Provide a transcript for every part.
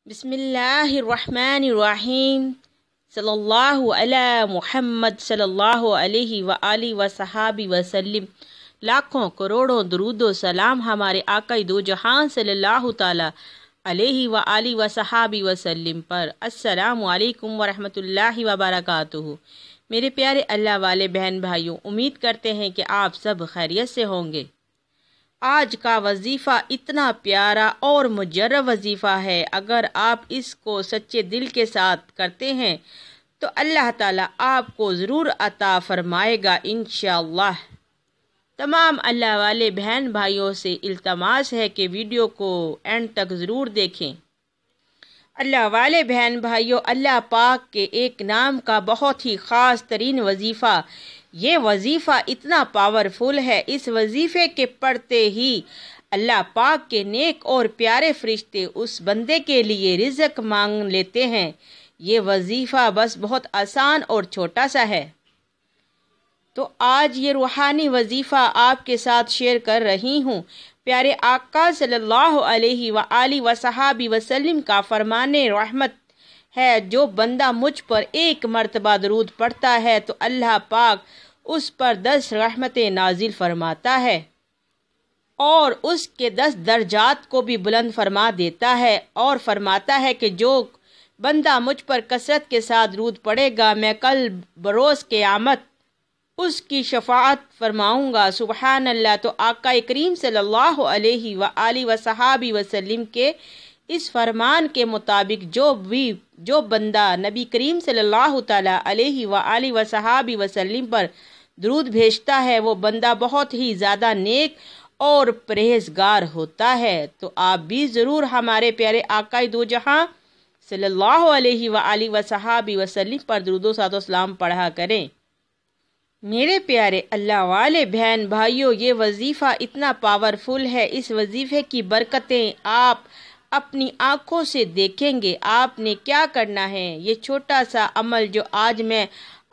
بسم اللہ الرحمن الرحیم صلی اللہ علی محمد صلی اللہ علیہ وآلہ وصحابہ وسلم۔ لاکھوں کروڑوں درود و سلام ہمارے آقا دو جہاں صلی اللہ تعالی علیہ وآلہ وصحابہ وسلم پر۔ السلام علیکم ورحمۃ اللہ وبرکاتہ۔ میرے پیارے اللہ والے بہن بھائیوں، امید کرتے ہیں کہ آپ سب خیریت سے ہوں گے۔ آج کا وظیفہ اتنا پیارا اور مجرب وظیفہ ہے، اگر آپ اس کو سچے دل کے ساتھ کرتے ہیں تو اللہ تعالیٰ آپ کو ضرور عطا فرمائے گا انشاءاللہ۔ تمام اللہ والے بہن بھائیوں سے التماس ہے کہ ویڈیو کو اینڈ تک ضرور دیکھیں۔ اللہ والے بہن بھائیوں، اللہ پاک کے ایک نام کا بہت ہی خاص ترین وظیفہ، یہ وظیفہ اتنا پاورفل ہے، اس وظیفے کے پڑھتے ہی اللہ پاک کے نیک اور پیارے فرشتے اس بندے کے لیے رزق مانگ لیتے ہیں۔ یہ وظیفہ بس بہت آسان اور چھوٹا سا ہے، تو آج یہ روحانی وظیفہ آپ کے ساتھ شیئر کر رہی ہوں۔ پیارے آقا صلی اللہ علیہ وآلہ وصحابہ وسلم کا فرمان رحمت ہے، جو بندہ مجھ پر ایک مرتبہ درود پڑھتا ہے تو اللہ پاک اس پر 10 رحمتیں نازل فرماتا ہے اور اس کے 10 درجات کو بھی بلند فرما دیتا ہے، اور فرماتا ہے کہ جو بندہ مجھ پر کثرت کے ساتھ درود پڑھے گا، میں کل بروز قیامت اس کی شفاعت فرماؤں گا۔ سبحان اللہ۔ تو آقا کریم صلی اللہ علیہ وآلہ وصحابہ وسلم کے اس فرمان کے مطابق جو بندہ نبی کریم صلی اللہ تعالیٰ علیہ وآلہ وصحابہ وسلم پر درود بھیجتا ہے، وہ بندہ بہت ہی زیادہ نیک اور پرہیزگار ہوتا ہے۔ تو آپ بھی ضرور ہمارے پیارے آقا دو جہاں صلی اللہ علیہ وآلہ وصحابہ وسلم پر درود و صلوات و سلام پڑھا کریں۔ میرے پیارے اللہ والے بہن بھائیوں، یہ وظیفہ اتنا پاورفل ہے، اس وظیفے کی برکتیں آپ اپنی آنکھوں سے دیکھیں گے۔ آپ نے کیا کرنا ہے، یہ چھوٹا سا عمل جو آج میں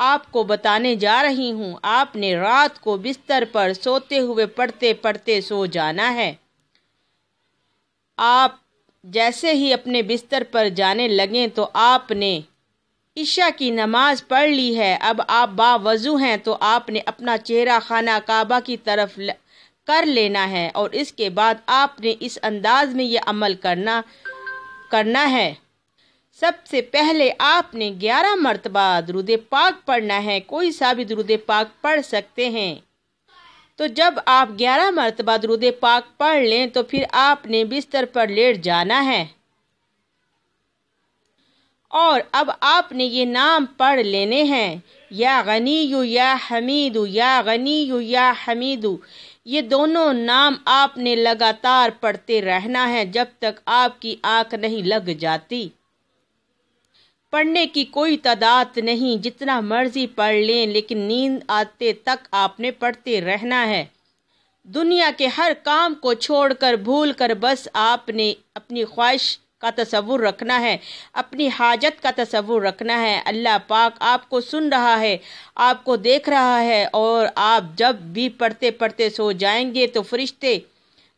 آپ کو بتانے جا رہی ہوں، آپ نے رات کو بستر پر سوتے ہوئے پڑھتے پڑھتے سو جانا ہے۔ آپ جیسے ہی اپنے بستر پر جانے لگیں تو آپ نے عشاء کی نماز پڑھ لی ہے، اب آپ باوضو ہیں تو آپ نے اپنا چہرہ خانہ کعبہ کی طرف کر لینا ہے، اور اس کے بعد آپ نے اس انداز میں یہ عمل کرنا ہے۔ سب سے پہلے آپ نے 11 مرتبہ درود پاک پڑھنا ہے، کوئی سا بھی درود پاک پڑھ سکتے ہیں۔ تو جب آپ 11 مرتبہ درود پاک پڑھ لیں تو پھر آپ نے بستر پر لیٹ جانا ہے، اور اب آپ نے یہ نام پڑھ لینے ہیں، یا غنی یا حمید، یا غنی یا حمید۔ یہ دونوں نام آپ نے لگاتار پڑھتے رہنا ہے جب تک آپ کی آنکھ نہیں لگ جاتی۔ پڑھنے کی کوئی تعداد نہیں، جتنا مرضی پڑھ لیں، لیکن نیند آتے تک آپ نے پڑھتے رہنا ہے۔ دنیا کے ہر کام کو چھوڑ کر بھول کر بس آپ نے اپنی خواہش کا تصور رکھنا ہے، اپنی حاجت کا تصور رکھنا ہے۔ اللہ پاک آپ کو سن رہا ہے، آپ کو دیکھ رہا ہے، اور آپ جب بھی پڑھتے پڑھتے سو جائیں گے تو فرشتے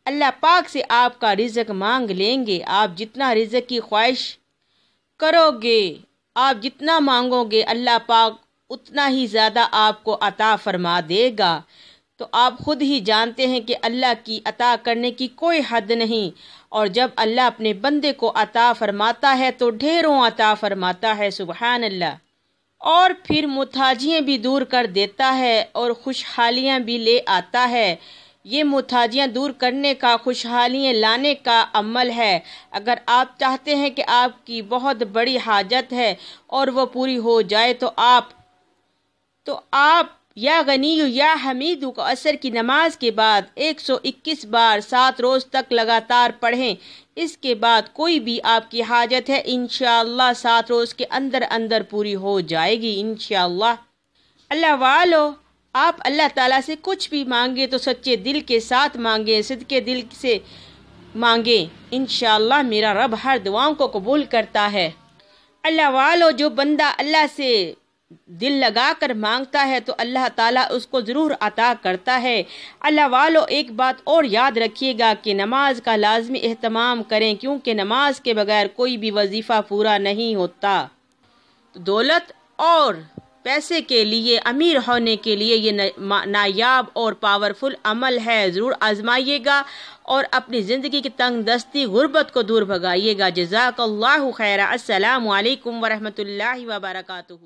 اللہ پاک سے آپ کا رزق مانگ لیں گے۔ آپ جتنا رزق کی خواہش کرو گے، آپ جتنا مانگو گے، اللہ پاک اتنا ہی زیادہ آپ کو عطا فرما دے گا۔ تو آپ خود ہی جانتے ہیں کہ اللہ کی عطا کرنے کی کوئی حد نہیں، اور جب اللہ اپنے بندے کو عطا فرماتا ہے تو ڈھیروں عطا فرماتا ہے، سبحان اللہ۔ اور پھر محتاجیاں بھی دور کر دیتا ہے اور خوشحالیاں بھی لے آتا ہے۔ یہ محتاجیاں دور کرنے کا، خوشحالیاں لانے کا عمل ہے۔ اگر آپ چاہتے ہیں کہ آپ کی بہت بڑی حاجت ہے اور وہ پوری ہو جائے تو آپ یا غنی یا حمید کو عصر کی نماز کے بعد 121 بار 7 روز تک لگاتار پڑھیں۔ اس کے بعد کوئی بھی آپ کی حاجت ہے انشاءاللہ 7 روز کے اندر پوری ہو جائے گی انشاءاللہ۔ اللہ والو، آپ اللہ تعالیٰ سے کچھ بھی مانگے تو سچے دل کے ساتھ مانگیں، صدقے دل سے مانگیں، انشاءاللہ میرا رب ہر دعاؤں کو قبول کرتا ہے۔ اللہ والو، جو بندہ اللہ سے دل لگا کر مانگتا ہے تو اللہ تعالیٰ اس کو ضرور عطا کرتا ہے۔ اللہ والو، ایک بات اور یاد رکھیے گا کہ نماز کا لازمی اہتمام کریں، کیونکہ نماز کے بغیر کوئی بھی وظیفہ پورا نہیں ہوتا۔ دولت اور پیسے کے لیے، امیر ہونے کے لیے یہ نایاب اور پاورفل عمل ہے، ضرور آزمائیے گا اور اپنی زندگی کی تنگ دستی، غربت کو دور بھگائیے گا۔ جزاک اللہ خیر۔ السلام علیکم ورحمۃ اللہ وبرکاتہ۔